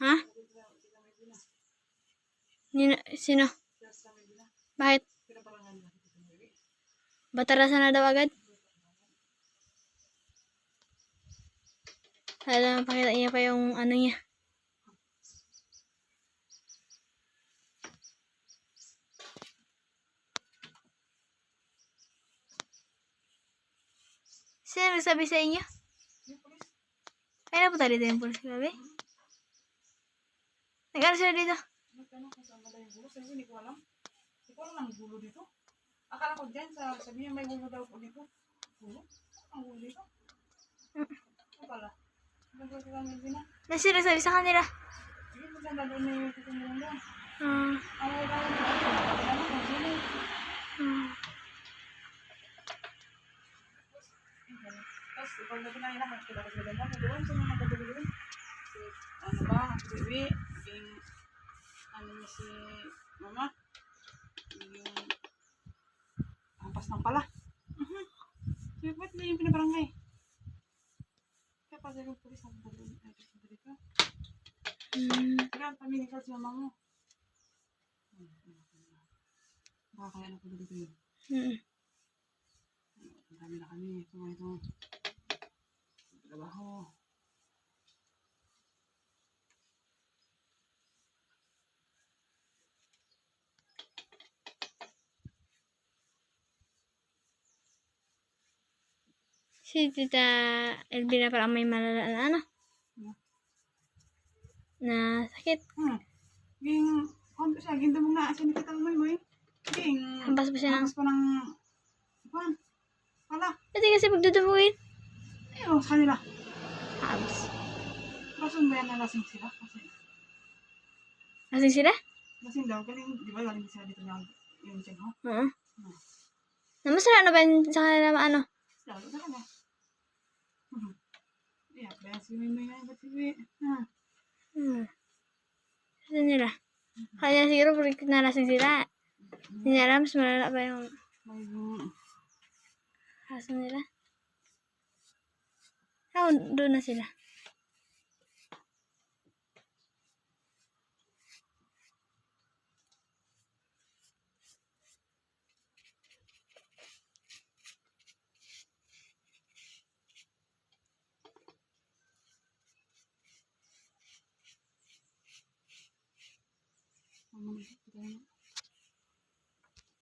Ha? Sino? Bakit? Batarasan na daw agad? Alam, pakita niya pa yung ano niya. Sino nagsabi sa inyo? Ay, napunta dito yung pulis, babe? Nag-ano sila dito? Hindi ko alam. Hindi ko alam ang gulo dito. Akala ko dyan, sabi niya may gulo daw po dito. Gulo? Ang gulo dito? Ano pala? Naggulo sila ng Melvina. Sino nagsabi sa kanila? Hindi mo ganda doon na yung tutulungan doon. Ah. Ang wala lang ako. Tapos, ikaw na pinahinahan. Kaya ko sila doon. Doon sa mga katulungan. Ano ba? Bibi. Yung ano niya si mama. Yung hampas ng pala. So, ba't na yung pinabarangay? Kaya pa sa yung pulis ang dalawin ay dito. Kaya pamili ka si mama mo. Baka kaya na po dito yun. Ang dami na kami. Ito nga ito. Trabaho. Si Tita Elvina parang may malala na ano? Na sakit. Ging, kung siya, gindamong na siya ni Tita Moy. Ging, Hampas pa siya ng... hampas pa ng... Ipan. Wala. Pwede kasi pagdudumuin. Ayun, sa kanila. Habs. Lasing ba yan na lasing sila? Kasi, Lasing sila? lasing daw. Galing, di ba galing sila dito niya yung tiyan ho? Oo. Namasara na ba yun sa kanila ano? Lalo talaga. Yeah, kaya si Mimoy na ba't si Mimoy? Saan nila? Kaya siguro pag nalasing sila. Hindi niya alam, mas malala ba yung kaso nila? Doon na sila.